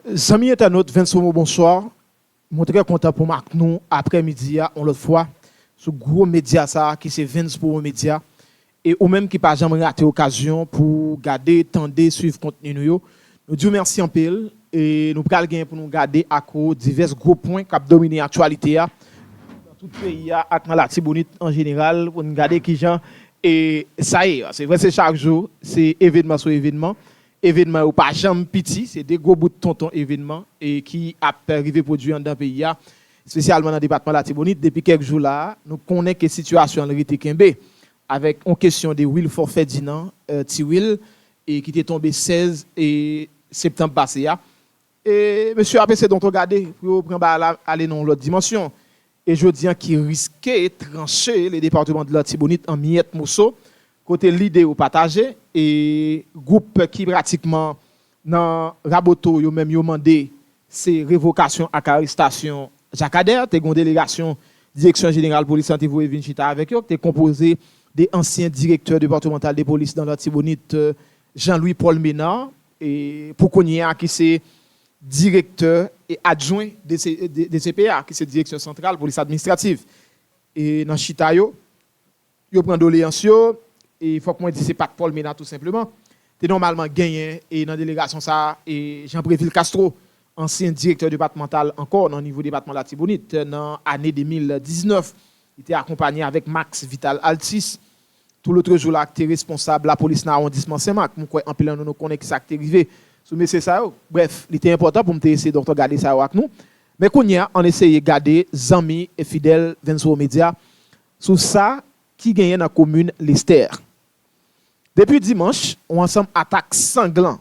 Amis internautes, Vincent, bonsoir. Je suis très content pour nous après-midi, on l'autre fois, ce gros média ça, qui c'est Vince pour média. Et ou même qui pas jamais raté l'occasion pour garder, tendre, suivre contenu nous. Nous disons merci en pile et nous prenons le pour nous garder à cause divers gros points qui ont dominé l'actualité dans tout le pays, à la Tibonite en général, pour nous garder qui gens. Et ça y est, c'est vrai, c'est chaque jour, c'est événement sur événement. Événement ou pas jamais petit, c'est des gros bouts de tonton événements et qui a arrivé produire dans le pays, spécialement dans le département de la Tibonite. Depuis quelques jours là, nous connaissons que la situation en réalité Kembe avec une question de Wilford Ferdinand Tiwil et qui était tombé 16 septembre passé. Et monsieur APC dont on regardez pour prendre aller dans l'autre dimension. Et je dis qui risquait de trancher les départements de la Tibonite en miettes morceaux. Côté l'idée ou partagé et groupe qui pratiquement dans raboto yo même yo mandé c'est révocation à arrestation Jacques Adair t'es une délégation direction générale police santé vous Vinchita avec eux t'es composé des anciens directeurs départementaux de police dans la Tibonite Jean-Louis Paul Ménard et pour connait qui c'est directeur et adjoint de CPA qui c'est direction centrale police administrative et dans Chita yo prend doléance yo. Et il faut que moi dise c'est pas Paul Ménard tout simplement. Tu normalement gagné et dans la délégation ça et Jean-Préville Castro, ancien directeur départemental encore dans le niveau département de la Tibonite dans l'année 2019. Il était accompagné avec Max Vital Altis. Tout l'autre jour là, tu es responsable de la police dans l'arrondissement Saint-Marc. Nous en pile nous connaît qui ça qui est arrivé. Mais c'est ça. Bref, il était important pour me essayer de regarder ça avec nous. Mais qu'on y a on essaye de garder amis et fidèles Vincent Média sur ça qui gagne dans la commune Lester. Depuis dimanche, on ensemble attaque sanglant,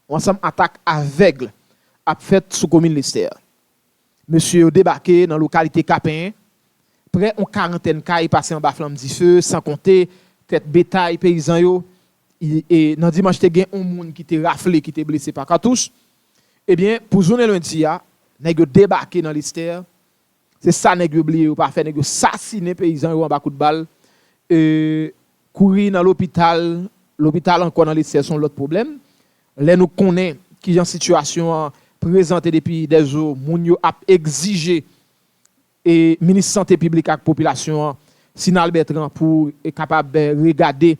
on ensemble attaque aveugle a fait sous commune Lester. Monsieur débarqué dans la localité Capin, près une quarantaine cailles passé en bas flamme du feu, sans compter tête bétail paysan yo. Et dans dimanche te gen un monde qui était raflé, qui était blessé par cartouche. Eh bien, pour journée lundi a, nèg débarqué dans Lester. C'est ça nèg oublié ou pas fait nèg assassiner paysan yo en bas coup de balle. Courir dans l'hôpital encore dans les sont l'autre problème. Là nous connaît qui en situation présentée depuis des jours, moun yo a exigé et ministre santé publique et population Sinal Bertrand pour être capable de regarder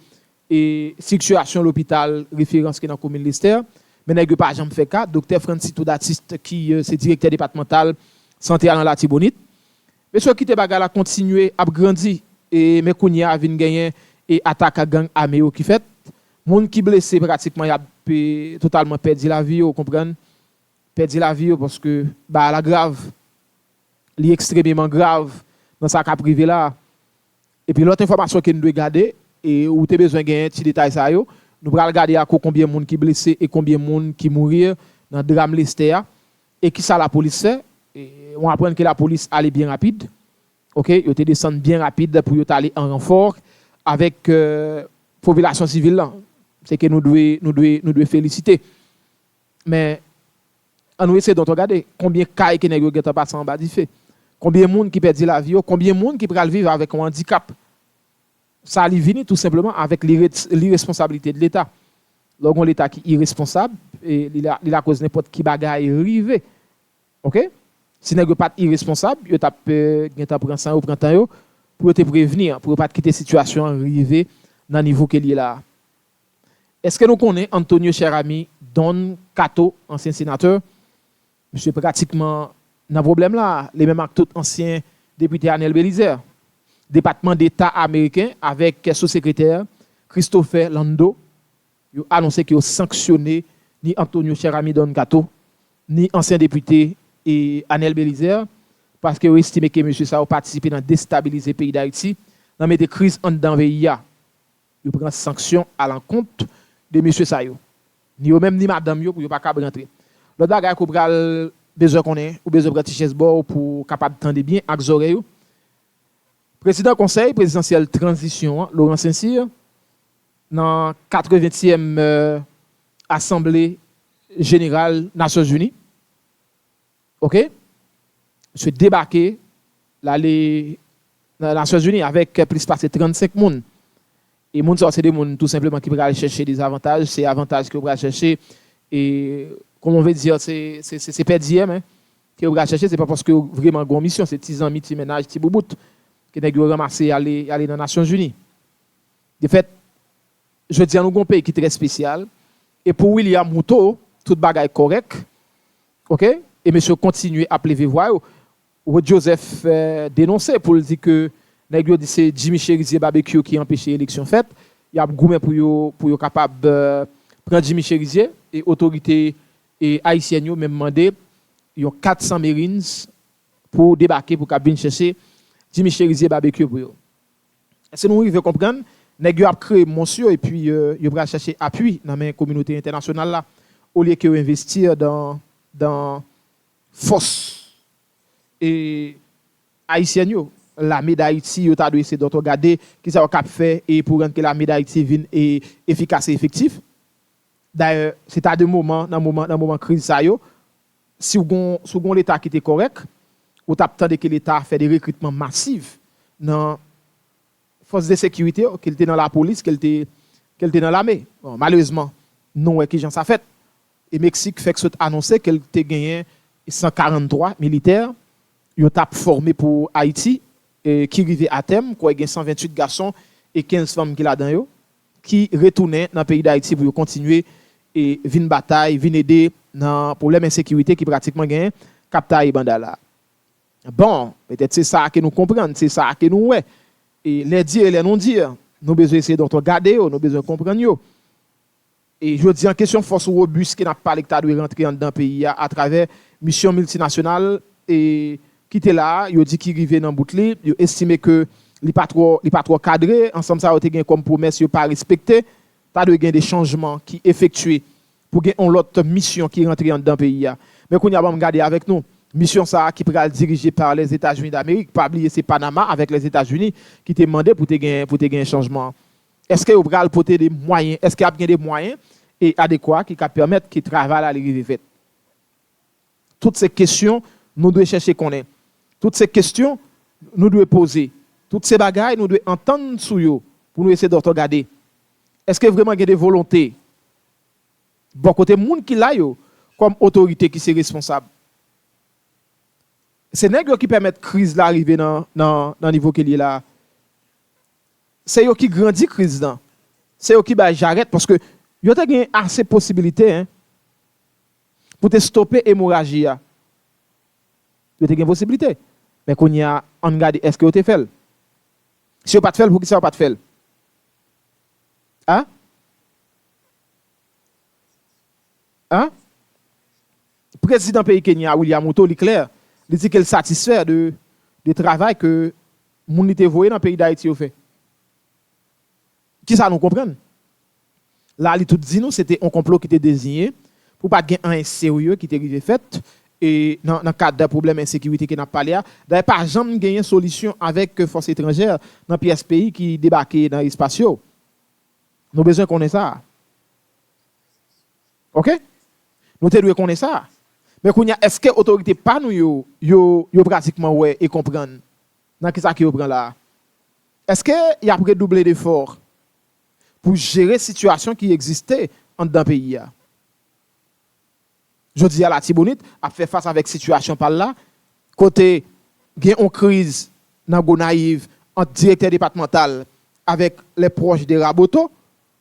et situation l'hôpital référence qui dans commune Lester. Mais nèg pas jamais fait cas, docteur Francis Toudatiste qui c'est directeur départemental santé dans la Tibonite. Monsieur qui te bagarre a continuer à grandir et mais kounya a vinn gagner et attaque à gang armé qui fait monde qui blessé pratiquement il a totalement perdu la vie, vous comprenez, perdu la vie parce que bah la grave li extrêmement grave dans sa cas privé là. Et puis l'autre information que nous devons garder et où tu as besoin de gagner petit détail ça yo, nous allons regarder à combien de monde qui blessé et combien de monde qui mourir dans drame Lester et qui ça la police fait et on apprend que la police allait bien rapide. OK, yo te descend bien rapide pour yo aller en renfort avec population civile là. C'est que nous devons féliciter. Mais on essaie de regarder combien de cas qui nèg yo passé en bas du fait. Combien de monde qui perd la vie, combien de monde qui pral vivre avec un handicap. Ça li vini tout simplement avec l'irresponsabilité de l'État. Lorsqu'on l'État qui est irresponsable et il a cause n'importe qui bagaille rivé. OK? Si nèg pas irresponsable, yo t'a prend ça au printemps yo pour te prévenir, pour pas quitter situation arriver dans niveau que li là. Est-ce que nous connaissons Antonio Cherami Don Cato, ancien sénateur? Monsieur pratiquement dans problème là, les mêmes acteurs anciens députés Anel Belizer, département d'État américain avec sous-secrétaire Christopher Lando, il a annoncé qu'il a sanctionné ni Antonio Cherami Don Cato, ni ancien député et Anel Belizer parce qu'il estime que monsieur ça a participé dans déstabiliser le pays d'Haïti, dans mettre des crises en dans pays. Il prend sanction à l'encontre de monsieur Sayo. Ni eux même ni madame yo pour yo pas capable rentrer. L'autre bagage qu'on pral besoin connaît ou besoin prendre chaise bord pour capable tendre bien avec oreilles. Président conseil présidentiel transition Laurent Saint-Cyr dans 80e assemblée générale Nations Unies. OK? Je débarqué là les Nations Unies avec plus de 35 personnes. Et moun ça c'est des moun tout simplement qui veulent aller chercher des avantages, c'est avantages que vous allez chercher et comment on veut dire, c'est PDM, hein, que vous chercher, c'est pas parce que vraiment une mission, c'est petits amis, petits ménages, petits boubout, que vous ramassez aller dans les Nations Unies. De fait, je dis à nous un pays qui est très spécial, et pour William Mouto, tout bagaille correct, ok? Et monsieur continue à plever voix, ou Joseph dénoncé pour dire que c'est Jimmy Cherizier barbecue qui a empêché l'élection faite. Il y a un gourmet pour être capable de prendre Jimmy Cherizier et autorité et haïtienne même demandé il y a 400 Marines pour débarquer pour venir chercher Jimmy Cherizier barbecue pour eux. Est-ce que nous devons comprendre nèg a créé monsieur et puis il va chercher appui dans la communauté internationale là au lieu que investir dans force et haïtienne yo. L'armée d'Haïti yo t'a dû essayer de regarder qui ça va faire et pour rendre que l'armée d'Haïti vienne efficace et effectif. D'ailleurs, c'est à des moments dans moment crise ça yo si vous avez l'état qui était correct, vous attendez que l'état fait des recrutements massifs dans forces de sécurité, qu'elle était dans la police, qu'elle était dans l'armée. Bon, malheureusement, non qui j'en ça fait. Et Mexique fait que ça annoncé qu'elle était gagné 143 militaires, ils ont formé pour Haïti et qui arrivaient à terme, quoi, il y a 128 garçons et 15 femmes qui là-dedans yo, qui retournaient dans le pays d'Haïti pour continuer et venir bataille, venir aider dans le problème d'insécurité qui pratiquement gagne Capta et Bandala. Bon, peut-être c'est ça que nous comprenons, c'est ça que nous ouais. Et les dire et les non dire, nous besoin essayer de regarder, nous besoin comprendre yo. Et je dis en question force robuste qui n'a pas l'État de rentrer dans le pays à travers mission multinationale et qui était là, il dit qu'il arrivait dans Boutli, il estimé que il pas trop cadré, ensemble ça a été comme promesse il pas respecté, t'as de gain des changements qui effectués pour gagner une autre mission qui rentre dans le pays. Mais qu'on y a pas regarder avec nous, mission ça qui pourra dirigée par les États-Unis d'Amérique, pas oublier c'est Panama avec les États-Unis qui te demandé pour te gagner un changement. Est-ce que vous pourrez porter des moyens, est-ce qu'il y a des moyens et adéquats qui permettent que le travail à l'arrivée fait? Toutes ces questions, nous devons chercher qu'on est. Toutes ces questions, nous devons poser. Toutes ces bagailles, nous devons entendre sur eux pour nous essayer de regarder. Est-ce que vraiment il y a des volontés? Bon côté monde qui l'a comme autorité qui est responsable. C'est nègres qui permettent crise d'arriver dans le niveau qu'il est là. C'est eux qui grandit crise là. C'est eux qui j'arrête parce que il y a assez de possibilités hein, pour te stopper l'hémorragie. Il y a des possibilités. Mais qu'on y a on regarde est-ce que vous te fait? Si vous pas te fait, pour qui ça pas te fait? Hein? Hein? Le président pays Kenya, William Ruto, il est clair. Il dit qu'il est satisfait du travail que moun était voyé dans le pays d'Haïti fait. Qui ça nous comprend? Là, il tout dit nous, c'était un complot qui était désigné pour pas gagner un sérieux qui était arrivé fait et dans le cadre d'un problème d'insécurité qui n'a pas l'air. D'ailleurs, pas jamais gagner solution avec force étrangère dans le pays qui débarquait dans l'espace. Nous avons besoin qu'on ait ça. OK? Nous devons connaître ça. Mais est-ce que l'autorité pas nous yo pratiquement ouais et comprendre dans qui ça qui prend là? Est-ce que y a redoubler d'efforts pour gérer la situation qui existait dans le pays? Je dis à la Tibonite a fait face avec situation par là côté gain en crise dans Gonaïve en directeur départemental avec les proches de Raboto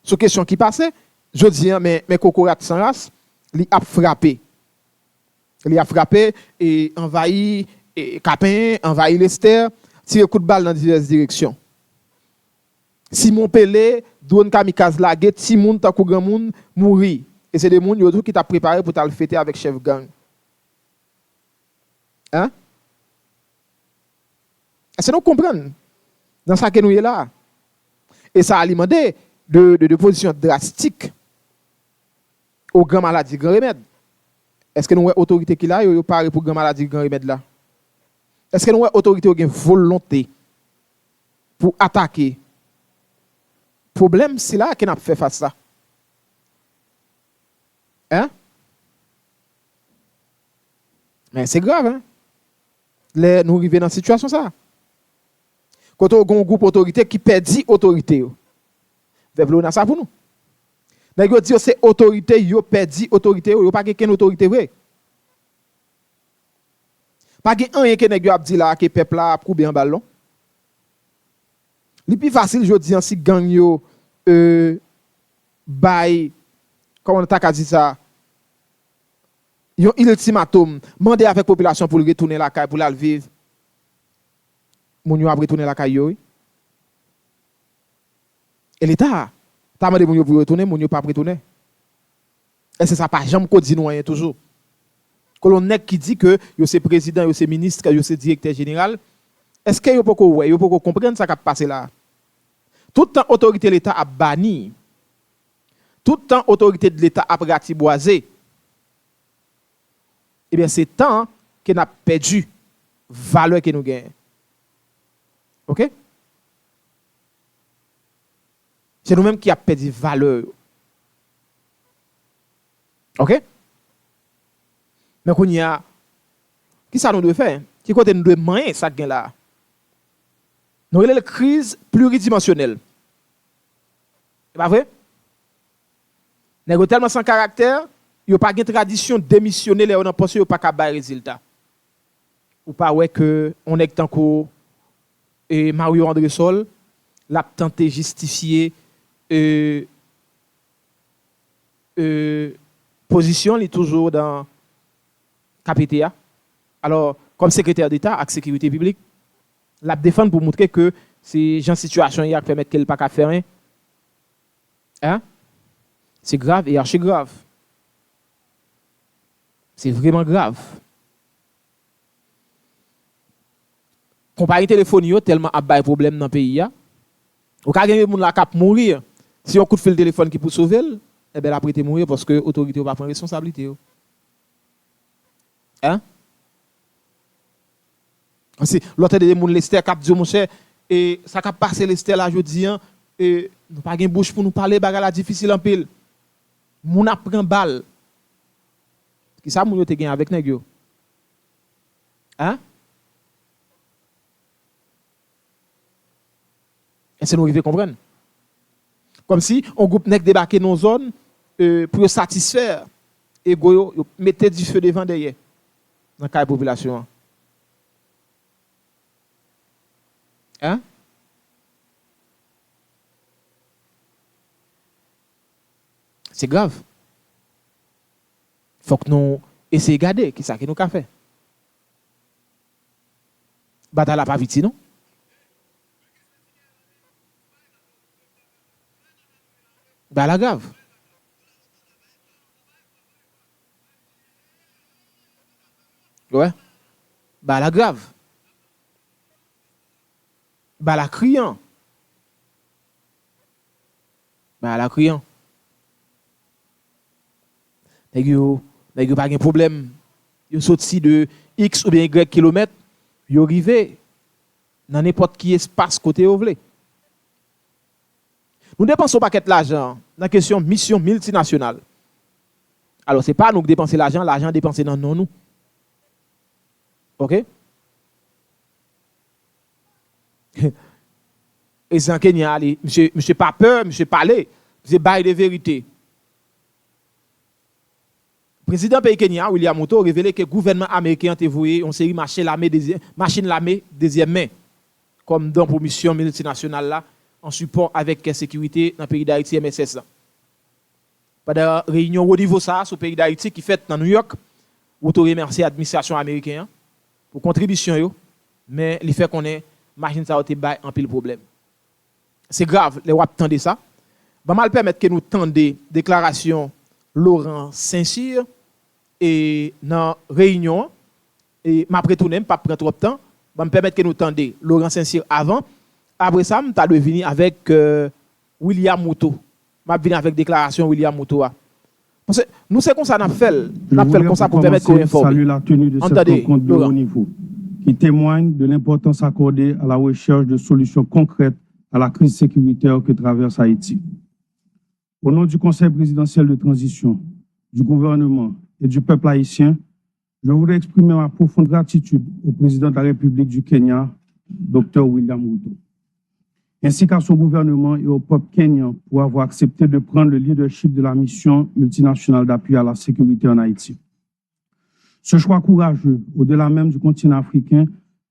sur question qui passait. Je dis mais Kokorat sans race il a frappé. Il a frappé et envahi Capin, envahi Lester, tiré coup de balle dans diverses directions. Simon Pelé, drone kamikaze lagué, Timoun takou grand moun mouri. Et c'est des gens qui t'a préparé pour le fêter avec chef gang. Hein? Est-ce que nous comprenons dans ça que nous sommes là? Et ça a alimenté de positions drastiques aux grandes maladies, grands remèdes. Est-ce que nous avons autorité qui là, yo paré pour grandes maladies, grands remèdes là? Est-ce que nous avons autorité qui a volonté pour attaquer? Problème, c'est là qu'on a fait face à ça. Hein? Mais c'est grave, hein? Nous arrivons dans cette situation ça. Quand on a un groupe d'autorité qui perdit autorité, on a ça pour nous. Nèg yo dit c'est autorité, yo perdi autorité, yo pas quelqu'un autorité vrai. Pas gen rien que nèg yo a dit là que peuple là a couper en ballon. Li plus facile jodi an si gang yo bay comment on t'a dit ça yon ultimatum mandé avec population pour retourner la caille pour la vivre. Moun yo a retourner la caille yo. Et l'état t'a mandé moun yo pour retourner, moun yo pas retourner. Et c'est ça pas jamais ko dit nous rien toujours. Colonel qui dit que yo c'est président, yo c'est ministre, yo c'est directeur général, est-ce que yo pas comprendre ça qui a passé là? Tout le temps autorité de l'État a banni. Tout le temps autorité de l'État a ratiboisé. Eh bien c'est temps que n'a perdu valeur que nous gagnons. OK? C'est nous-mêmes qui a perdu valeur. OK? Mais qu'on y a, qui ça nous doit faire? Qui côté nous doit manger ça gain là? Nous avons une crise pluridimensionnelle. C'est pas vrai? Nous avons tellement sans caractère, il n'y a pas de tradition démissionnelle et on a pensé qu'il n'y a pas de résultat. Ou pas ouais que on est tant que Mario André Sol l'a tenté justifier position est toujours dans KPTA. Alors, comme secrétaire d'État avec sécurité publique, la défendre pour montrer que c'est gens situation qui permet qu'elle pas faire rien. Hein? C'est grave et archi grave. C'est vraiment grave. Compagnie téléphonique tellement a des problèmes dans le pays. Ou quand il y a des gens qui peuvent mourir, si on coup de fil téléphone qui peut sauver, eh bien, après, mourir parce que l'autorité ne va pas prendre responsabilité. Hein? Si l'autre de gens, Lester, qui dit, mon cher, et ça qui passe Lester là, je dis, et nous pas de bouche pour nous parler, bagarre difficile en pile. Moun apprend balle. Qui ça, moun yo te gen avec nèg yo? Hein? Est-ce que nous arrivons à comprendre? Comme si on groupe nèg débarquer dans une zone pour satisfaire et go mettre du feu devant derrière dans la population. Hein? C'est grave. Il faut que nous essayions de garder qui ça que nous avons fait. Bataille pas vite, non? Bah la grave. Ouais. Bah la grave. Bah la criant. Bah la criant. Nèg yo pas de problème. Yo sorti de X ou bien Y kilomètres, yo arrivé dans n'importe qui espace côté où voulez. Nous dépensons pas de l'argent dans la question mission multinationale. Alors c'est pas nous qui dépensons l'argent dépensé dans nous. OK? Et c'est en Kenya, monsieur pas peur, monsieur parler, c'est bail de vérité. Le président pays Kenya, William Ruto, a révélé que le gouvernement américain a envoyé une série de machines l'armée deuxième main, comme dans la mission multinationale là, en support avec la sécurité dans le pays d'Haïti MSS. Pendant la réunion au niveau ça, sur le pays d'Haïti qui fait dans New York, Ruto remercie l'administration américaine pour contribution, mais il fait qu'on ait machine ça a été en pile problème. C'est grave, les wap tendez ça. Va mal permettre que nous tendez déclaration Laurent Saint-Cyr et dans réunion et m'a retourner pas prendre trop de temps, va me permettre que nous tendez Laurent Saint-Cyr avant. Après ça, je vais venir avec William Ruto. Je vais venir avec déclaration William Ruto. Parce que nous c'est comme ça n'a fait, comme ça pour permettre qu'on informe. Salut la tenue de cette rencontre de haut niveau qui témoigne de l'importance accordée à la recherche de solutions concrètes à la crise sécuritaire que traverse Haïti. Au nom du Conseil présidentiel de transition, du gouvernement et du peuple haïtien, je voudrais exprimer ma profonde gratitude au président de la République du Kenya, Dr. William Ruto, ainsi qu'à son gouvernement et au peuple kényan pour avoir accepté de prendre le leadership de la mission multinationale d'appui à la sécurité en Haïti. Ce choix courageux, au-delà même du continent africain,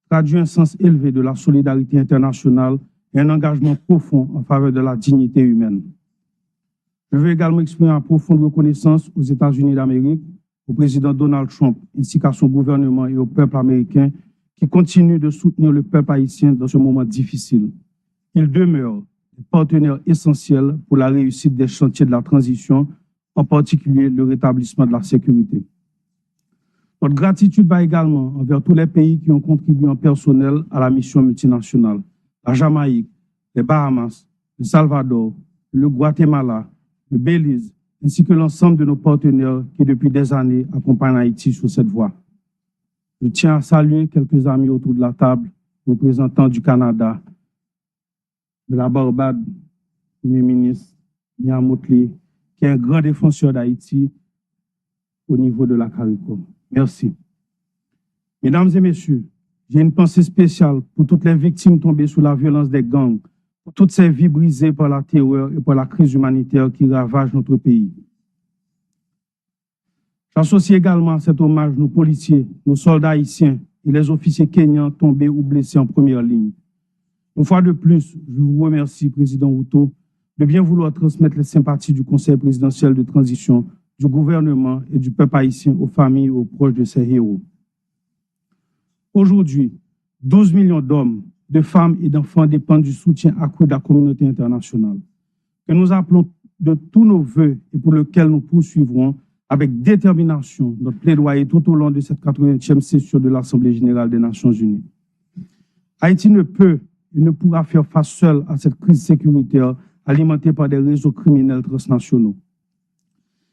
traduit un sens élevé de la solidarité internationale et un engagement profond en faveur de la dignité humaine. Je veux également exprimer une profonde reconnaissance aux États-Unis d'Amérique, au président Donald Trump, ainsi qu'à son gouvernement et au peuple américain qui continue de soutenir le peuple haïtien dans ce moment difficile. Ils demeurent des partenaires essentiels pour la réussite des chantiers de la transition, en particulier le rétablissement de la sécurité. Notre gratitude va également envers tous les pays qui ont contribué en personnel à la mission multinationale. La Jamaïque, les Bahamas, le Salvador, le Guatemala, le Belize, ainsi que l'ensemble de nos partenaires qui depuis des années accompagnent Haïti sur cette voie. Je tiens à saluer quelques amis autour de la table, représentants du Canada, de la Barbade, le Premier ministre Mia Mottley, qui est un grand défenseur d'Haïti au niveau de la CARICOM. Merci. Mesdames et messieurs, j'ai une pensée spéciale pour toutes les victimes tombées sous la violence des gangs, pour toutes ces vies brisées par la terreur et par la crise humanitaire qui ravage notre pays. J'associe également à cet hommage nos policiers, nos soldats haïtiens et les officiers kenyans tombés ou blessés en première ligne. Une fois de plus, je vous remercie, Président Ruto, de bien vouloir transmettre les sympathies du Conseil présidentiel de transition, du gouvernement et du peuple haïtien aux familles et aux proches de ces héros. Aujourd'hui, 12 millions d'hommes, de femmes et d'enfants dépendent du soutien accru de la communauté internationale, que nous appelons de tous nos vœux et pour lequel nous poursuivrons avec détermination notre plaidoyer tout au long de cette 80e session de l'Assemblée générale des Nations unies. Haïti ne peut et ne pourra faire face seul à cette crise sécuritaire alimentée par des réseaux criminels transnationaux.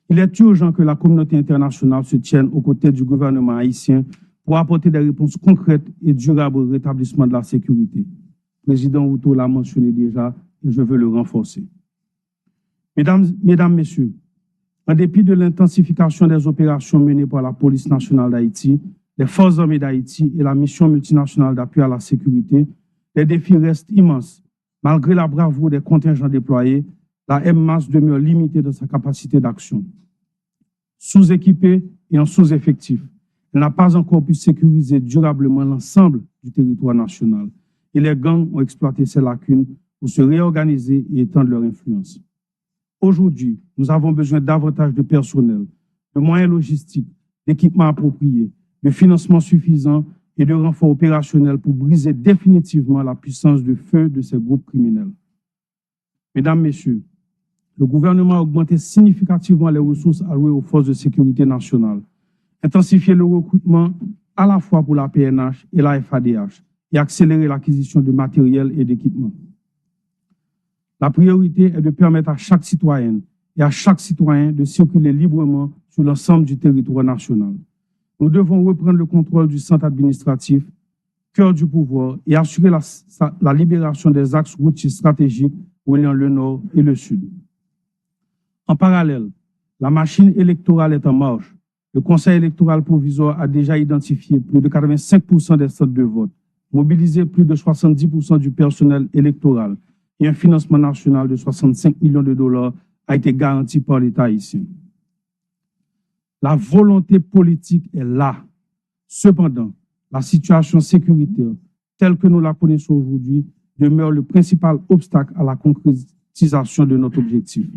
Il est urgent que la communauté internationale se tienne aux côtés du gouvernement haïtien pour apporter des réponses concrètes et durables au rétablissement de la sécurité. Le président Ruto l'a mentionné déjà et je veux le renforcer. Mesdames, Messieurs, en dépit de l'intensification des opérations menées par la police nationale d'Haïti, les forces armées d'Haïti et la mission multinationale d'appui à la sécurité, les défis restent immenses. Malgré la bravoure des contingents déployés, la MMAS demeure limitée dans sa capacité d'action. Sous-équipée et en sous-effectif, elle n'a pas encore pu sécuriser durablement l'ensemble du territoire national et les gangs ont exploité ces lacunes pour se réorganiser et étendre leur influence. Aujourd'hui, nous avons besoin davantage de personnel, de moyens logistiques, d'équipements appropriés, de financement suffisant et de renforts opérationnels pour briser définitivement la puissance de feu de ces groupes criminels. Mesdames, Messieurs, le gouvernement a augmenté significativement les ressources allouées aux forces de sécurité nationale, intensifié le recrutement à la fois pour la PNH et la FADH et accéléré l'acquisition de matériel et d'équipements. La priorité est de permettre à chaque citoyenne et à chaque citoyen de circuler librement sur l'ensemble du territoire national. Nous devons reprendre le contrôle du centre administratif, cœur du pouvoir, et assurer la libération des axes routiers stratégiques reliant le nord et le sud. En parallèle, la machine électorale est en marche. Le Conseil électoral provisoire a déjà identifié plus de 85% des centres de vote, mobilisé plus de 70% du personnel électoral et un financement national de 65 millions de dollars a été garanti par l'État haïtien. La volonté politique est là. Cependant, la situation sécuritaire, telle que nous la connaissons aujourd'hui, demeure le principal obstacle à la concrétisation de notre objectif.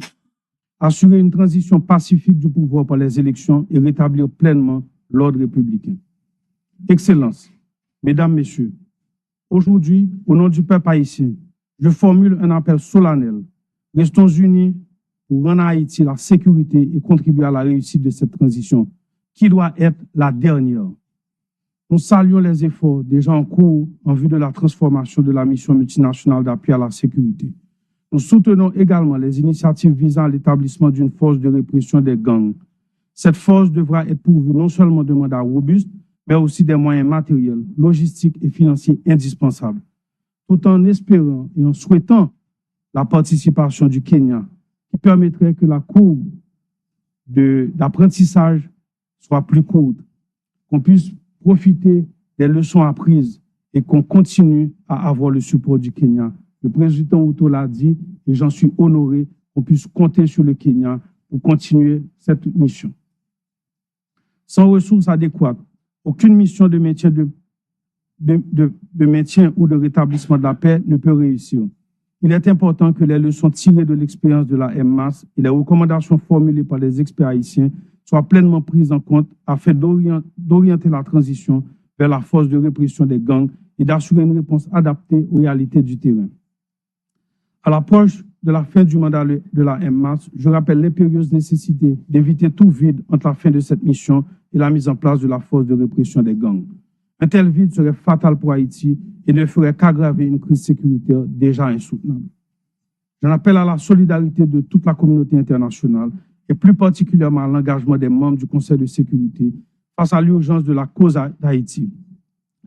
Assurer une transition pacifique du pouvoir par les élections et rétablir pleinement l'ordre républicain. Excellences, Mesdames, Messieurs, aujourd'hui, au nom du peuple haïtien, je formule un appel solennel. Restons unis pour rendre à Haïti la sécurité et contribuer à la réussite de cette transition, qui doit être la dernière. Nous saluons les efforts déjà en cours en vue de la transformation de la mission multinationale d'appui à la sécurité. Nous soutenons également les initiatives visant à l'établissement d'une force de répression des gangs. Cette force devra être pourvue non seulement de mandats robustes, mais aussi des moyens matériels, logistiques et financiers indispensables, tout en espérant et en souhaitant la participation du Kenya, qui permettrait que la courbe d'apprentissage soit plus courte, qu'on puisse profiter des leçons apprises et qu'on continue à avoir le support du Kenya Le président Ruto l'a dit et j'en suis honoré qu'on puisse compter sur le Kenya pour continuer cette mission. Sans ressources adéquates, aucune mission de maintien, de maintien ou de rétablissement de la paix ne peut réussir. Il est important que les leçons tirées de l'expérience de la MMAS et les recommandations formulées par les experts haïtiens soient pleinement prises en compte afin d'orienter la transition vers la force de répression des gangs et d'assurer une réponse adaptée aux réalités du terrain. À l'approche de la fin du mandat de la MMAS, je rappelle l'impérieuse nécessité d'éviter tout vide entre la fin de cette mission et la mise en place de la force de répression des gangs. Un tel vide serait fatal pour Haïti et ne ferait qu'aggraver une crise sécuritaire déjà insoutenable. J'en appelle à la solidarité de toute la communauté internationale et plus particulièrement à l'engagement des membres du Conseil de sécurité face à l'urgence de la cause d'Haïti.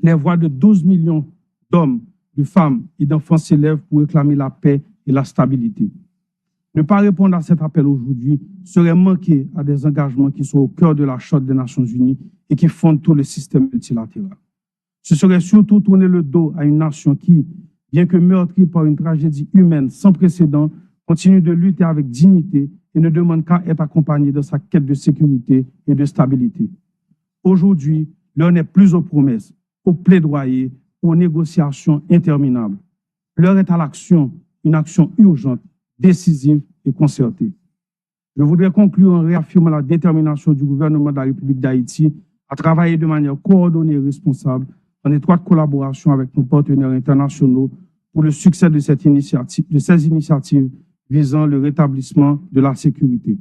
Les voix de 12 millions d'hommes, de femmes et d'enfants s'élèvent pour réclamer la paix et la stabilité. Ne pas répondre à cet appel aujourd'hui serait manquer à des engagements qui sont au cœur de la Charte des Nations Unies et qui fondent tout le système multilatéral. Ce serait surtout tourner le dos à une nation qui, bien que meurtrie par une tragédie humaine sans précédent, continue de lutter avec dignité et ne demande qu'à être accompagnée dans sa quête de sécurité et de stabilité. Aujourd'hui, l'heure n'est plus aux promesses, aux plaidoyers, aux négociations interminables. L'heure est à l'action, une action urgente, décisive et concertée. Je voudrais conclure en réaffirmant la détermination du gouvernement de la République d'Haïti à travailler de manière coordonnée et responsable en étroite collaboration avec nos partenaires internationaux pour le succès de ces initiatives visant le rétablissement de la sécurité.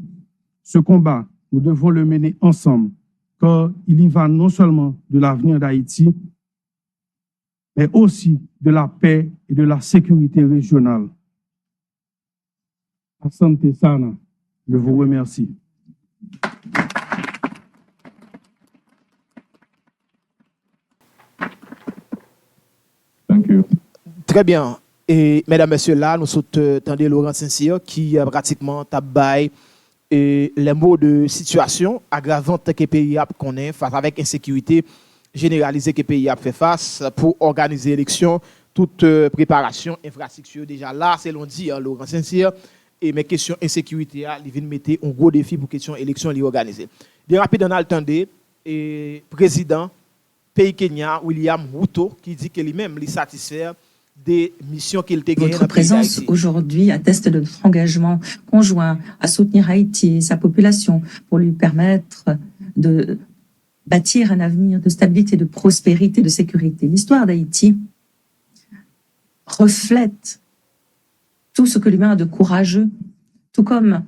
Ce combat, nous devons le mener ensemble, car il y va non seulement de l'avenir d'Haïti, mais aussi de la paix et de la sécurité régionale. Asante Sana, je vous remercie. Thank you. Très bien. Et mesdames, messieurs, là, nous sommes tendez Laurent Saint-Cyr qui pratiquement tabaye les mots de situation aggravante que le pays a connaît face avec insécurité généralisée que le pays a fait face pour organiser l'élection, toute préparation, infrastructure déjà là, c'est l'on dit, hein, Laurent Saint-Cyr, et mes questions insécurité, ils viennent mettre un gros défi pour question élection organisée. De rapide, on a entendu et président pays Kenya, William Ruto, qui dit que lui-même est satisfait des missions qu'il a gagnées. Votre présence aujourd'hui atteste de notre engagement conjoint à soutenir Haïti et sa population pour lui permettre de bâtir un avenir de stabilité, de prospérité, de sécurité. L'histoire d'Haïti reflète tout ce que l'humain a de courageux, tout comme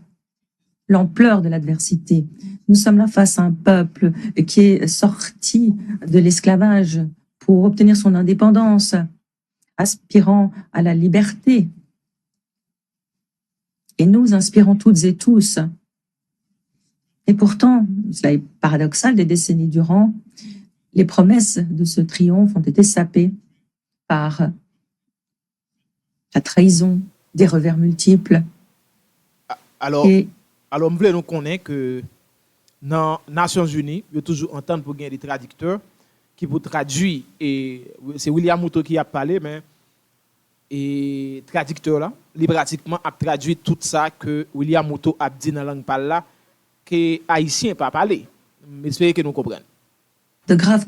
l'ampleur de l'adversité. Nous sommes là face à un peuple qui est sorti de l'esclavage pour obtenir son indépendance, aspirant à la liberté. Et nous inspirons toutes et tous. Et pourtant, cela est paradoxal, des décennies durant, les promesses de ce triomphe ont été sapées par la trahison, des revers multiples. Alors, je voulais nous connaître que dans les Nations Unies, il y a toujours entendre pour gagner des traducteurs qui vous traduisent. Et c'est William Ruto qui a parlé, mais et traducteur là, il pratiquement a traduit tout ça que William Ruto a dit dans la langue parle là, que haïtien pas parler. J'espère que nous comprenons. De graves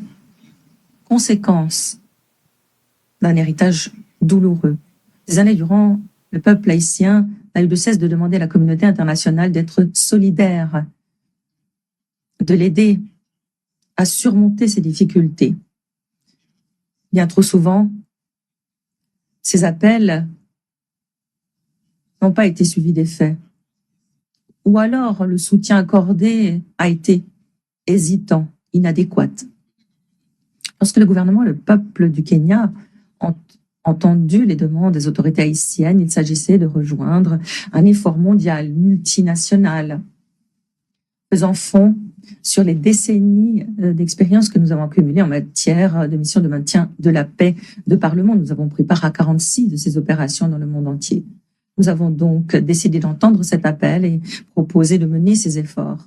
conséquences d'un héritage douloureux. Des années durant, le peuple haïtien n'a eu de cesse de demander à la communauté internationale d'être solidaire, de l'aider à surmonter ses difficultés. Bien trop souvent, ces appels n'ont pas été suivis d'effet. Ou alors, le soutien accordé a été hésitant, inadéquat. Lorsque le gouvernement et le peuple du Kenya ont entendu les demandes des autorités haïtiennes, il s'agissait de rejoindre un effort mondial, multinational, faisant fond sur les décennies d'expérience que nous avons accumulées en matière de mission de maintien de la paix de par le monde. Nous avons pris part à 46 de ces opérations dans le monde entier. Nous avons donc décidé d'entendre cet appel et proposé de mener ces efforts.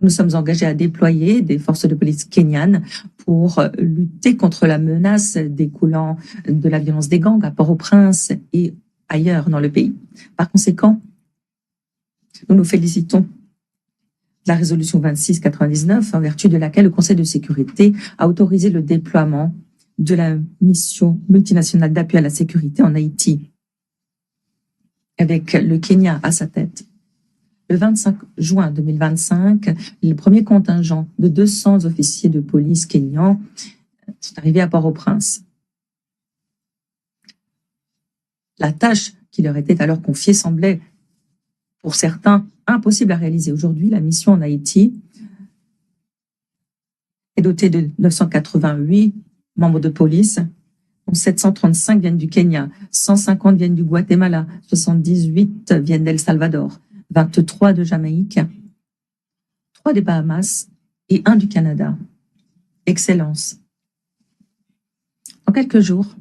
Nous sommes engagés à déployer des forces de police kenyanes pour pour lutter contre la menace découlant de la violence des gangs à Port-au-Prince et ailleurs dans le pays. Par conséquent, nous nous félicitons de la résolution 2699, en vertu de laquelle le Conseil de sécurité a autorisé le déploiement de la mission multinationale d'appui à la sécurité en Haïti, avec le Kenya à sa tête. Le 25 juin 2025, le premier contingent de 200 officiers de police kenyans sont arrivés à Port-au-Prince. La tâche qui leur était alors confiée semblait, pour certains, impossible à réaliser. Aujourd'hui, la mission en Haïti est dotée de 988 membres de police, dont 735 viennent du Kenya, 150 viennent du Guatemala, 78 viennent d'El Salvador, 23 de Jamaïque, 3 des Bahamas et 1 du Canada. Excellence. En quelques jours,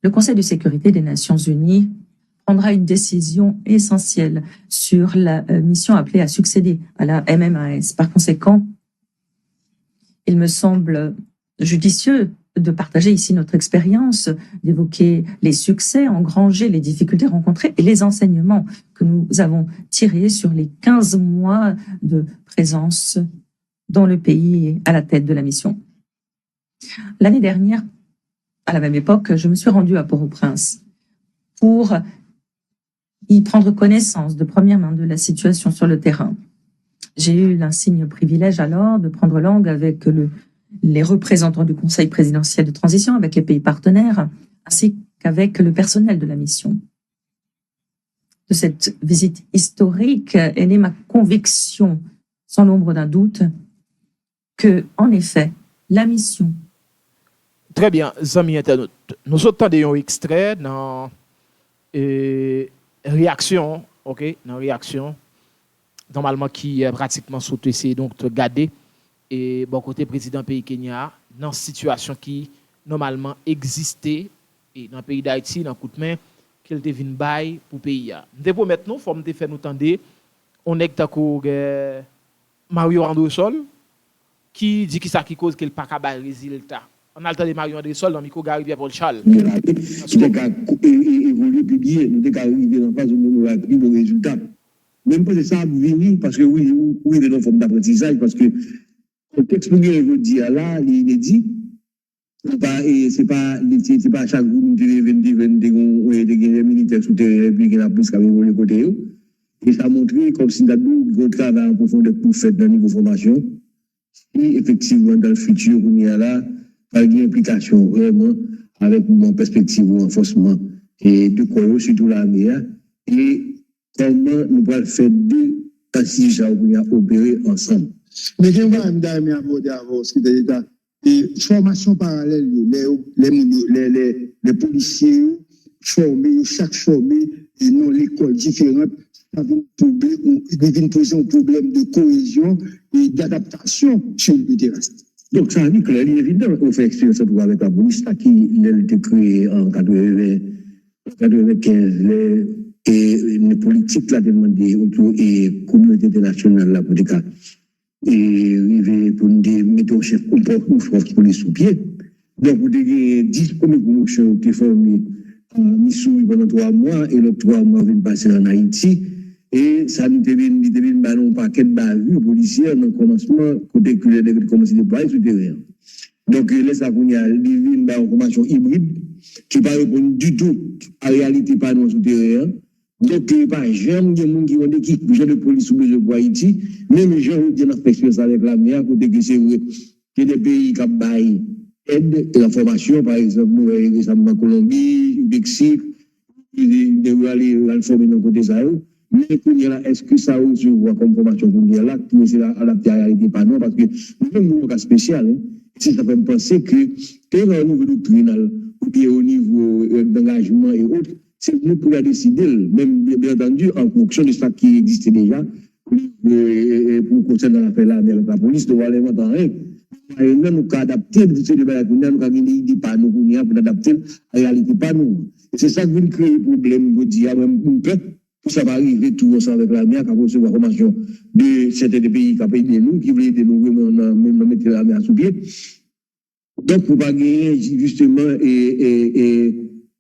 le Conseil de sécurité des Nations Unies prendra une décision essentielle sur la mission appelée à succéder à la MMAS. Par conséquent, il me semble judicieux de partager ici notre expérience, d'évoquer les succès engrangés, les difficultés rencontrées et les enseignements que nous avons tirés sur les 15 mois de présence dans le pays et à la tête de la mission. L'année dernière, à la même époque, je me suis rendue à Port-au-Prince pour y prendre connaissance de première main de la situation sur le terrain. J'ai eu l'insigne privilège alors de prendre langue avec les représentants du Conseil présidentiel de transition, avec les pays partenaires, ainsi qu'avec le personnel de la mission. De cette visite historique est née ma conviction, sans l'ombre d'un doute, que, en effet, la mission. Très bien, amis internautes. Nous entendons un extrait dans réaction, ok, dans réaction, normalement qui est pratiquement sauté, c'est donc de regarder et bon côté président pays Kenya dans situation qui normalement existait et dans le pays d'Haïti dans coup de main qu'il devine bail pour pays. Nous pour maintenant faut me faire nous tendre on est tako Mario André-Sol qui dit qui ça qui cause qu'il pas capable résultat. On a le temps de Mario André-Sol dans micro Gary Pierre Paul Charles. Nous avons évolué publié, nous avons arrivé dans phase où nous avons pris nos résultats. Même pas ça venir parce que oui, il y a une forme d'apprentissage parce que le texte que je dis là, il est inédit. C'est pas à chaque jour nous devons des militaires souterrains et puis qu'il y a plus qu'à évoluer côté. Et ça a montré comme si nous avons un travail en profondeur pour faire dans le niveau de formation. Et effectivement, dans le futur, on y a là, par une implication vraiment avec une perspective de renforcement et de quoi surtout l'armée. Et comment nous allons faire deux transitions pour opérer ensemble. Mais je vais aborder avant ce qui est des formations parallèles, les policiers formés, chaque formé, et non l'école différente, ça vient poser un problème de cohésion et d'adaptation sur le terrain. Donc, ça a dit que il est évident qu'on fait expérience avec la police qui a été créée en 1995. Et les politiques l'ont demandé autour et la communauté internationale là pour des cas. Et il pour nous mettre au chef comportement force pour les sous-pieds. Donc, vous avez 10 premières promotions qui sont formées en Missouri pendant 3 mois et les 3 mois viennent passer en Haïti. Et ça nous devine un paquet de bavures policières dans le commencement, côté que les commencent à déployer sur le terrain. Donc, là, ça qu'on y a une formation hybride qui ne répond pas du tout à la réalité pas dans le terrain. Donc, il n'y a pas jamais de gens qui ont des équipes de police ou de Haïti, même les gens qui ont fait expérience avec la mer, côté que c'est vrai qu'il y a des pays qui ont aide et la formation, par exemple, nous, récemment, Colombie, Mexique, ils devraient aller former dans le côté ça. Mais est-ce que ça se voit comme formation pour dire là, qui est adapté à la réalité pas non, parce que nous-mêmes, nous, un cas spécial, si ça fait me penser que, au niveau doctrinal, ou bien au niveau d'engagement et autres, c'est nous pour la décider, même bien entendu, en fonction de ce qui existait déjà, pour concerner l'affaire là, mais la police doit aller en règle. Et nous avons adapté, nous avons dit pas nous, pour adapter à la réalité pas nous. Et c'est ça qui veut créer un problème, vous dire, même pour peuple. Ça va arriver tout ensemble avec la mer, qui a reçu la formation de certains pays qui ont payé nous, qui voulaient aider nous, même mettre la mer sous pied. Donc, pour pas gagner, justement,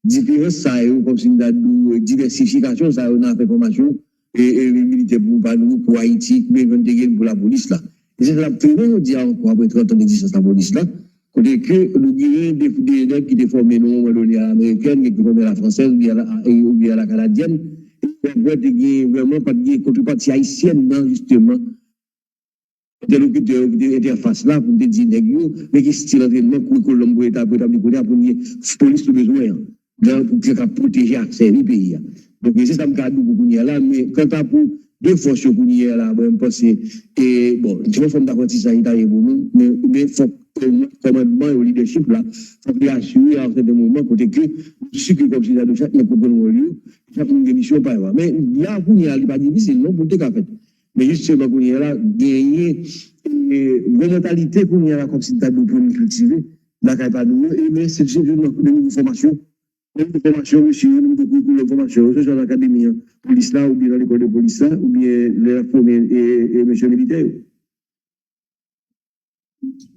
différence, ça, comme si nous diversification, ça, on a fait formation, et militaire pour nous, pour Haïti, mais pour la police, là. Et c'est la première, on dit encore, après 30 ans d'existence de la police, là, côté que nous avons des gens qui déforment nous, à l'américaine, qui déforment la française, ou bien à la canadienne, et après, vraiment pas de contrepartie haïtienne, dans, justement, interlocuteur d'interface là pour te dire mais qui style d'entraînement pour Colombo pour établir pour police besoin pour protéger accès du pays. Donc c'est ça me garde beaucoup là mais quand tu as pour deux forces qu'on là moi je pense et bon tu vois forme d'apprentissage italien pour nous mais faut commandement et leadership là faut assurer à certains moments côté que je que comme si ça de chaque mais pour nous lieu ça pour une émission pas mais là pour y aller pas difficile non pour te fait. Mais justement, qu'on y a là, gagner une mentalité qu'on y a là, comme si tu as pour nous cultiver, là, qu'il n'y a pas de nous, mais c'est une nouvelle formation. Une formation, monsieur, une nouvelle formation, ce soit l'académie police là, ou bien dans l'école de police là, ou bien les formés et monsieur militaire.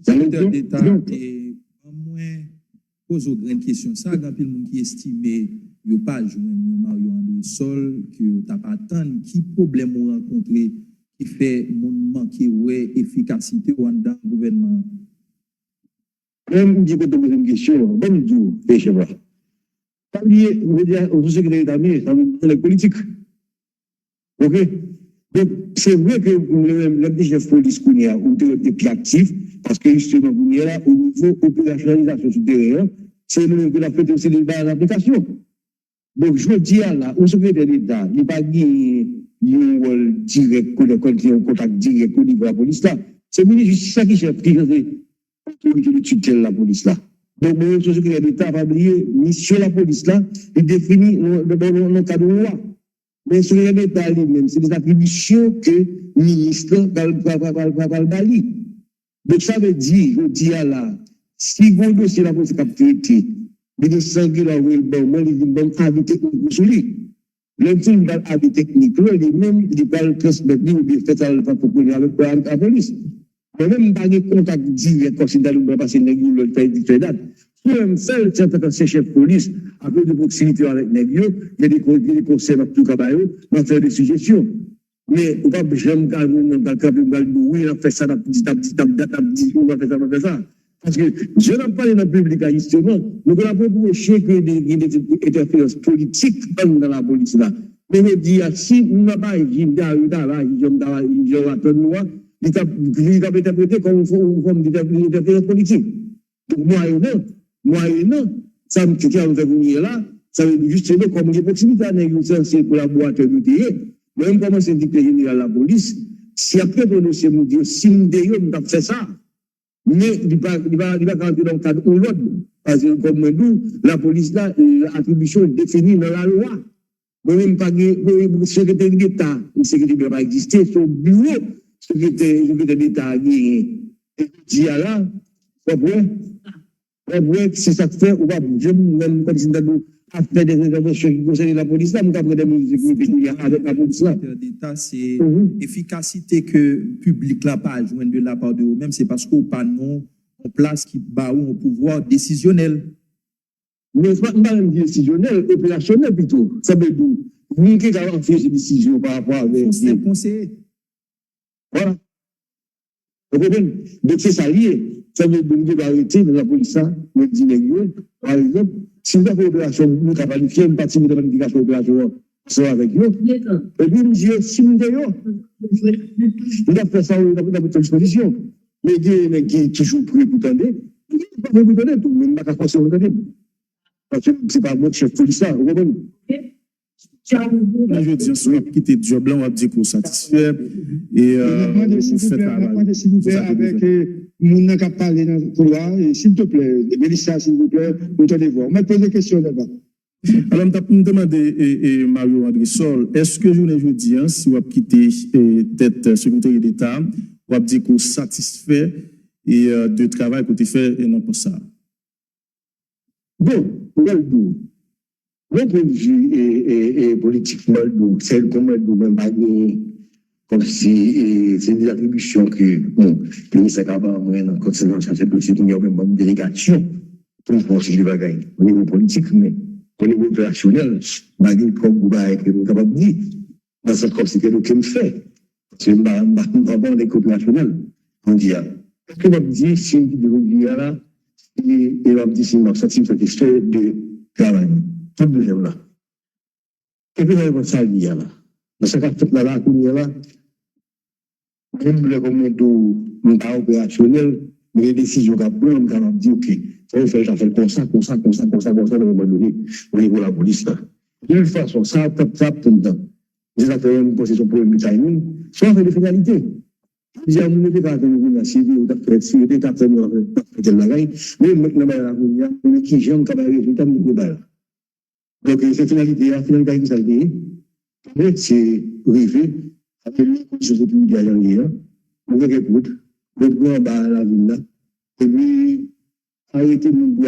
Directeur d'État, et au moins, pose aux grandes questions. Ça, il y a plus de monde qui estime qu'il n'y a pas joué Mario André Sol, que tu n'as pas attendu, qui problème vous rencontrez, qui fait mon manquer ouais efficacité dans le gouvernement. Même si vous posez une question, bon Dieu, péché bras. Ça veut dire, vous dire au secrétaire d'État, ça veut dire la politique. Ok? Donc, c'est vrai que le chef police qu'on y a, ou de plus actif, parce que justement, vous y là, au niveau opérationnalisation sur le terrain, c'est nous qui avons fait aussi l'application. Donc, je dis là, au secrétaire d'État, il n'y a pas un rôle direct, un contact direct au niveau de la police là. C'est le ministre de justice qui chef qui de tutelle la police là. Donc, le secrétaire d'État va oublier, mission la police là, il définit dans le cadre de loi. Mais le secrétaire d'État lui-même, c'est des attributions que le ministre va le balayer. Donc, ça veut dire, je dis là, si vous dossier la police a traité, mais de sanguinaire, il va avis technique sur lui. Le film va avis technique, lui-même, il va le transmettre, ou bien faire ça avec la police. Mais même pas de contact direct, comme si dans le passé, il fait des dates. Si on fait certains chefs de police, à cause de proximité avec les il y a des conseils dans tout le cabaret, on va faire des suggestions. Mais on va jamais oui, on fait ça, on va faire ça. Parce que je n'ai pas dans le public, justement, nous avons reproché que des interférences politiques dans la police là. Mais je dis, si nous n'avons pas il a interprété comme une forme d'interférence politique. Donc, moyennant, ça me dit qu'on fait venir là, ça veut dire justement comme une proximité à négocier pour la boîte de thé. Même comment c'est dit que général la police, si après le dossier nous dit, si nous devons faire ça, mais il va rentrer dans le cadre ou l'autre. Parce que comme nous, la police là, l'attribution est définie dans la loi. Même pas le secrétaire d'État, le secrétaire d'État va exister, son bureau, secrétaire d'État a gagné. Et dit là, c'est vrai, c'est ça que fait, on va bouger, même comme si nous a fait des interventions qui concernent la police là, nous avons des mesures qui avec la police là. D'État, c'est efficacité que le public là pas joindre de la part de vous-même, c'est parce qu'on pas non en place qui bat ou un pouvoir décisionnel. Mais ce n'est pas un décisionnel, opérationnel plutôt. Ça veut dire, nous qui avons fait ces décisions par rapport à les conseillers. Voilà. Vous comprenez? Donc c'est ça lié. Ça veut dire que nous devons arrêter dans la police, nous disons, par exemple, si nous avons une opération, nous avons qualifié une partie de la planification opération, c'est avec nous. Et puis nous disons, si nous devons, nous avons fait ça, nous avons fait disposition. Mais il y a qui sont toujours prêts pour tendre. Il n'y a pas pour tendre tout, mais il n'y a pas de force pour tendre. Parce que ce n'est pas votre chef de police, vous comprenez? Je veux dire, si vous quittez le job là, on va dire qu'on est satisfait. Et vous faites travail. S'il vous plaît, avec mon qui a parlé dans le couloir, s'il te plaît, Mélissa, s'il vous plaît, vous tenez voir. On m'a posé des questions là-bas. Alors, je me demande, Mario André Sol, est-ce que je vous dis, si vous quittez tête secrétaire d'État, vous va dire qu'on est satisfait et de travail que vous fait et non pas ça? Bon, le point de vue politiquement, c'est comme le même bagage. comme si c'est des attributions que, bon, le ministère capable, quand c'est dans cette politique, il y a même une délégation pour poursuivre les bagailles au niveau politique, mais au niveau opérationnel, malgré comme vous avez capable de dire, dans cette comme c'est quelque chose que fait. C'est un bon opérationnel. On dit, est-ce que vous dites, si vous dites, là, et on dit, si vous avez question de travail, tout le monde là. Et puis, on va ça, il y a là. Dans ce cas, tout là, il y a là, même le moment opérationnel, les décisions qu'on prend, on va dire, OK, ça va faire comme ça, à un moment donné, au niveau de la police. De toute façon, ça, tout le temps. Les acteurs ont posé son problème de timing, soit fait des finalités. Il y a un moment où on a suivi, on a fait suivre des capteurs de la gagne, mais maintenant, on a qui j'aime comme résultat de la. Donc, cette finalité, la finalité qui s'est dit, c'est arrivé, avec les conditions de sécurité à l'année, on va écouter, le grand bas la ville là, et puis, arrêter, pour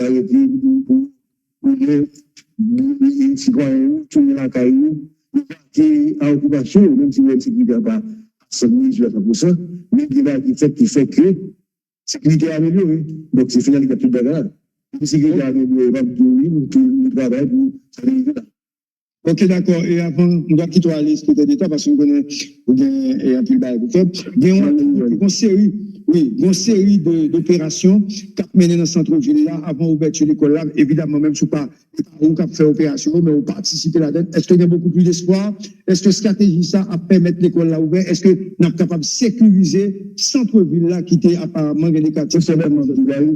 les citoyens, tourner la caillou, qui a occupation, même si la sécurité n'a pas 100%, mais qui fait que la sécurité est améliorée. Donc, c'est finalité de tout le monde. La sécurité est améliorée, nous travaillons pour ça arriver là. Ok, d'accord. Et avant, on doit quitter la liste d'État parce qu'on connaît un peu le bail pour faire. Il y a une série d'opérations qui ont mené dans le centre-ville là, avant l'ouverture de l'école là. Évidemment, même si pas on a fait opération, mais on participe là-dedans. Est-ce qu'il y a beaucoup plus d'espoir? Est-ce que stratégie ça a permettre l'école là ouverte? Est-ce que nous sommes capables de sécuriser le centre-ville là qui était apparemment négatif? C'est vraiment ça. Nous avons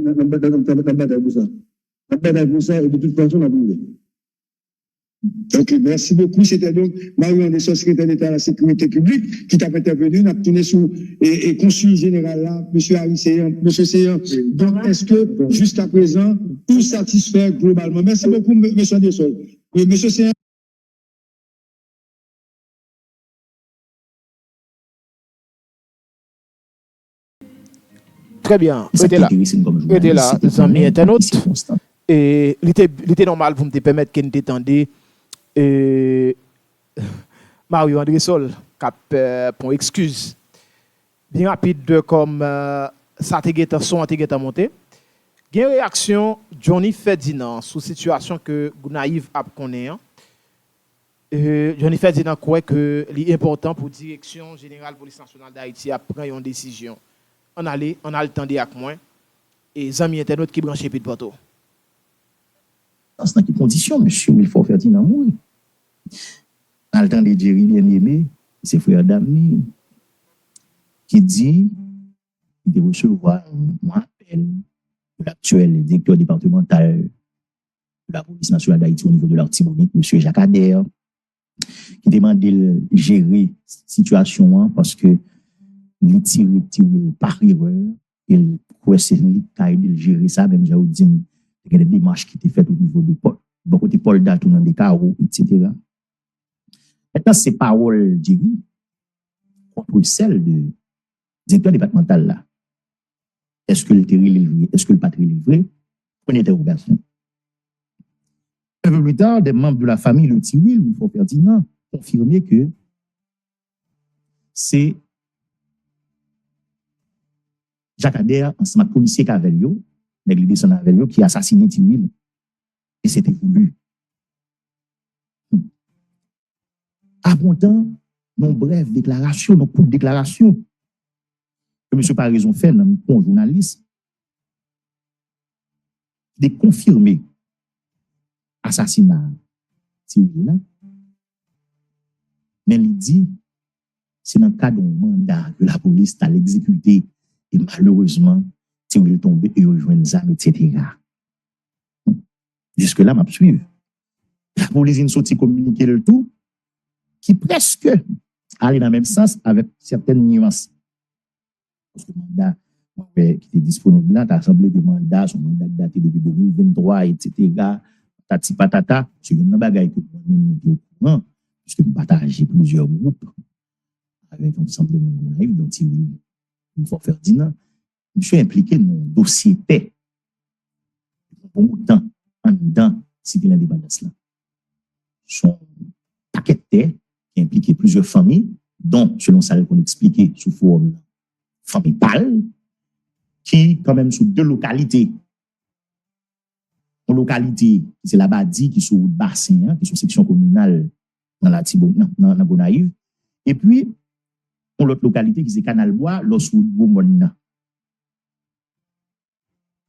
pour ça. Et de toute façon, on a voulu. Ok, merci beaucoup. C'était donc Mario Anderson, secrétaire d'État à la sécurité publique, qui t'a intervenu. On a tourné sous et consul général là, M. Harry Seyan. M. Seyan, donc est-ce que jusqu'à présent, tout satisfait globalement? Merci beaucoup, M. Anderson. Oui, M. Seyan. Très bien. Restez là, amis internautes. Et il était normal pour me permettre que nous t'étendions Mario André Sol, pour excuse. Bien rapide comme ça te monté. Il y a une réaction Johnny Ferdinand sous situation que Gounaïv a connaît. Johnny Ferdinand croit que l'important pour la direction générale police nationale d'Haïti à prendre une décision. On a le temps avec moi et les amis internautes qui branchent puis de bateau. Dans quelles conditions, monsieur Wilford Ferdinand mourit? Dans le temps de Jerry bien-aimé, c'est frère Damni qui dit qu'il devait recevoir un appel de l'actuel directeur départemental de la police nationale d'Haïti au niveau de l'Artibonite, monsieur Jacques Adair, qui demandait de gérer cette situation parce que il tire par erreur, il croit que c'est lui qui a gérer ça, même j'ai dit il y a des démarches qui étaient faites au niveau de Paul, beaucoup de Paul Datou dans des carreaux, etc. Maintenant, ces paroles d'Iri contre celles du directeur départemental là. Est-ce que le terrain est livré? Est-ce que le patrie est livré? Point d'interrogation. Un peu plus tard, des membres de la famille Le Tiwil, Wilford Ferdinand, confirmaient que c'est Jacques Adair, ensemble avec policier Cavelio, l'église de Cavelio, qui a assassiné Tiwil. Et c'était voulu. Abondant, nos brèves déclarations, nos courtes déclarations, que M. Paraison fait dans mon journaliste, de confirmer l'assassinat Tiwil là. Mais il dit, c'est dans le cadre d'un mandat que la police a exécuté et malheureusement, Tiwil tombé et rejoint les armes, etc. Jusque-là, m'a suivi. La police a sorti communiquer le tout, qui presque allait dans le même sens avec certaines nuances. Parce que le mandat qui était disponible là, tu as semblé que le mandat, son mandat daté depuis 2023, etc. Tati patata, c'est une bagaille que moi-même je suis au courant, puisque je partage plusieurs groupes avec un ensemble de monde naïf, dont il faut faire Ferdinand. Je suis impliqué dans un dossier paix. Pour beaucoup de temps, en dedans, c'était l'indépendance là. Son paquet de terre qui impliquait plusieurs familles, dont, selon ça qu'on expliquait, sous forme famille pâle, qui, quand même, sous 2 localités. Une localité, c'est la Badi, qui est sous bassin, hein, qui est sous section communale dans la Tibonite, dans Gonaïve. Et puis, l'autre localité, qui c'est Canal-Bois, lorsque Goumon.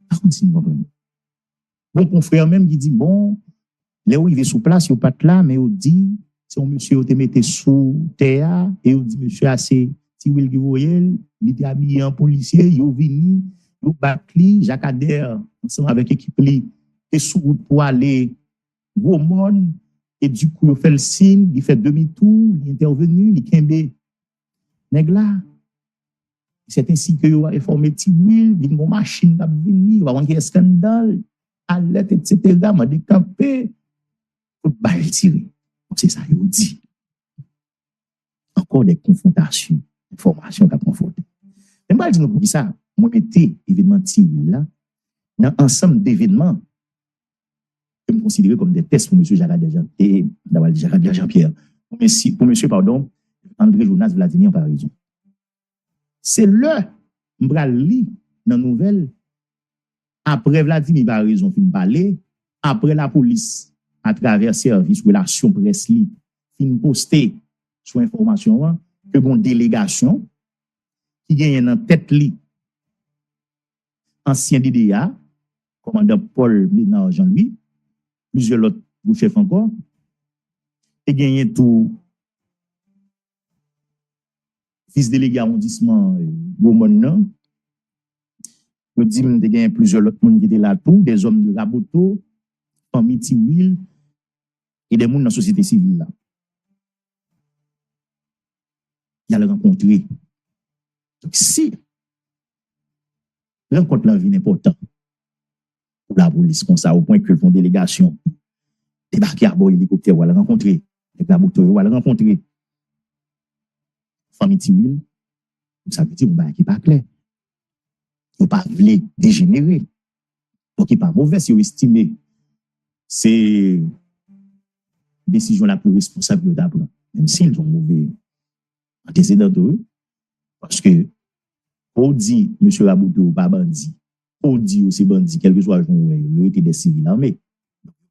Par contre, si nous comprenons. Bon, confrère même qui dit, bon, là où il est sous place, il n'est pas là, mais il dit, c'est un monsieur qui te mette sous terre, et il dit, monsieur, assez, si vous voyez, il était habillé en policier, il est venu, il est battu, Jacques Adair, ensemble avec l'équipe, et sous route pour aller au monde, et du coup, il fait le signe, il fait demi-tour, il est intervenu, il est kembe. Nèg là, c'est ainsi que il a informé Tiwil, il y a une machine qui va venir, il va avoir un scandale, alerte, etc., m'a décampé, pour balle tirer. C'est ça, il dit. Encore des confrontations, informations qui confrontent. Mais moi, je dis pour ça, moi, mettez événement Tiwil là, dans ensemble d'événements, que je considère comme des tests pour M. Jacques Jean-Pierre. Pour M. pardon, André Jonas Vladimir par raison. C'est le m'brali dans nouvelle après Vladimir par raison fin parler, après la police à travers service relation presse li fin poster sur information que bon délégation qui gagne en tête li ancien DDA commandant Paul Ménard Jean-Louis, plusieurs autres chefs encore, et gagné tout fils délégué arrondissement Goumon. Je dis que il y a plusieurs autres personnes qui étaient là tout, des hommes de Raboto, famille Tiwil, et des gens dans la société civile là. Il y a le rencontré. Donc si rencontre la vie est important pour la police comme ça, au point que font délégation débarquer à bord hélicoptère, ou à la rencontrer, avec la moto, ou à la rencontrer. Famille Tiwil, ça veut dire qu'on n'est pas clair. On ne pas voulu dégénérer. Donc, il n'est pas mauvais si on estime c'est décision la plus responsable d'apprendre, même s'ils ont mauvais antécédents d'eux. Parce que, on dit, M. Raboutou, pas bandit, on dit aussi bandit, quel que soit le jour, il était des civils armés.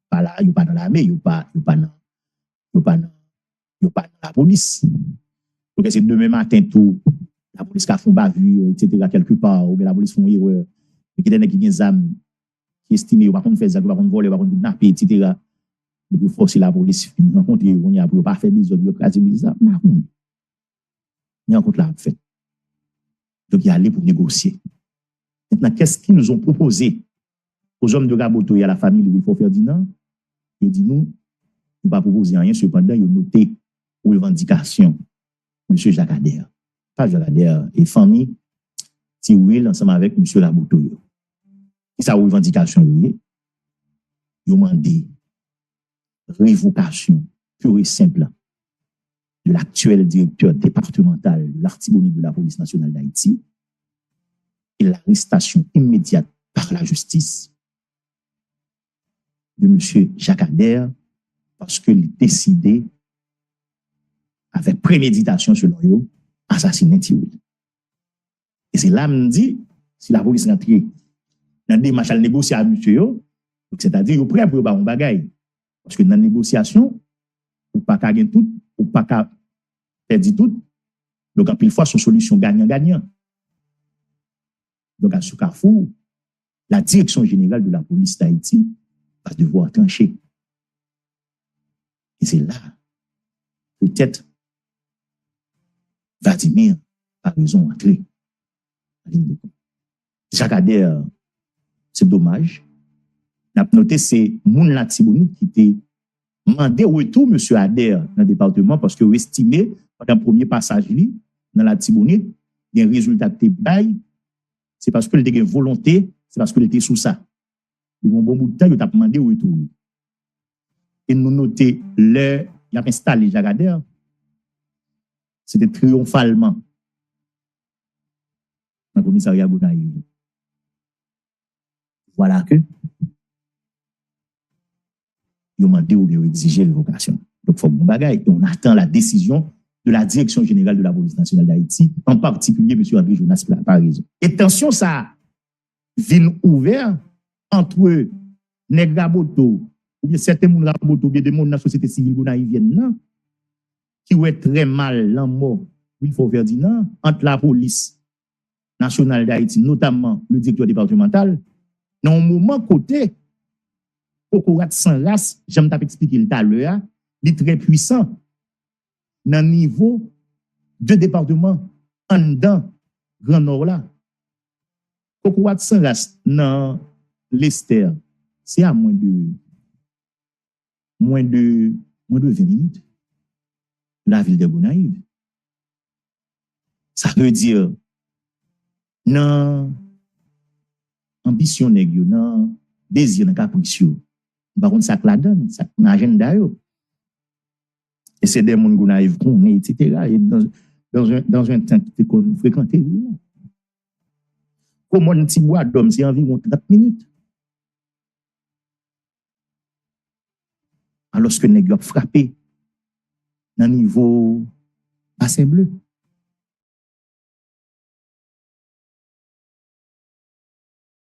Pas là, il n'est pas dans l'armée, il n'est pas dans la police. Donc, c'est demain matin, tout, la police a fait une bavure, etc., quelque part, ou bien la police fait une erreur, et qu'il y a des gens qui ont des âmes, qui estiment, ils ne vont pas faire ça, ils ne vont pas voler, ils ne vont pas kidnapper, etc. Donc, il faut forcer la police, ils vont rencontrer, on y a pour pas faire des autres, ils ça. Il rencontre la fait. Donc, il y a allé pour négocier. Maintenant, qu'est-ce qu'ils nous ont proposé aux hommes de Raboto et à la famille de Wilford Ferdinand? Ils disent, nous, ne pas proposer rien, cependant, ils ont noté aux revendications M. Jacques Adair. Pas Jacques Adair et famille, Tiwil ensemble avec M. Raboto. Et ça, aux revendications, ils ont demandé révocation pure et simple de l'actuel directeur départemental de l'Artibonite de la police nationale d'Haïti et l'arrestation immédiate par la justice de M. Jacques Adair parce qu'il décidait avec préméditation selon eux assassiner Tiwil. Et c'est là me dit si la police rentre dans des démarches à négocier avec monsieur, c'est-à-dire vous prêt pour un bagage parce que dans la négociation ou pas qu'à gagner tout ou pas qu'à perdre tout. Donc en pile fois son solution gagnant-gagnant. Donc à ce carrefour, la direction générale de la police d'Haïti va devoir trancher. Et c'est là, peut-être, Vladimir a raison d'entrer en ligne de compte. Jacques Adair, c'est dommage. On a noté c'est Moun Latibonite qui était demandé retour M. Adair dans le département parce que vous estimez, pendant le premier passage dans la Tibonite, il y a un résultat de bail, c'est parce qu'il était une volonté, c'est parce qu'il était sous ça. Il y a un bon bout de temps, il a demandé retour. Et nous notons, il a installé Jacques Adair, c'était triomphalement dans le commissariat Gonaïve. Voilà que ils ont demandé ou bien exiger l'évocation. Donc, il faut que on attend la décision de la Direction générale de la police nationale d'Haïti, en particulier M. André Jonas Paraison. Et tension, ça vient ouvert entre nèg Raboto, ou bien certains moun Raboto, ou bien des moun dans la société civile gonaïvienne, qui ouait très mal l'en mort Wilford Ferdinand, entre la police nationale d'Haïti, notamment le directeur départemental, dans un moment côté, Kokorat sans race, j'aime t'expliquer le tout à l'heure, il est très puissant dans le niveau de département en dedans Grand Nord là. Kokorat sans race dans l'Esther, c'est à moins de 20 minutes. La ville de Gonaïve. Ça veut dire, non, ambition nègre, non, désir, non, caprice. Par contre, ça la donne, ça l'agenda. Et c'est des gens Gonaïve qu'on est, etc. Et dans un temps qui est fréquenté. Comment un petit bois d'homme, c'est environ 30 minutes. Alors que nègre frappé, dans le niveau bassin bleu.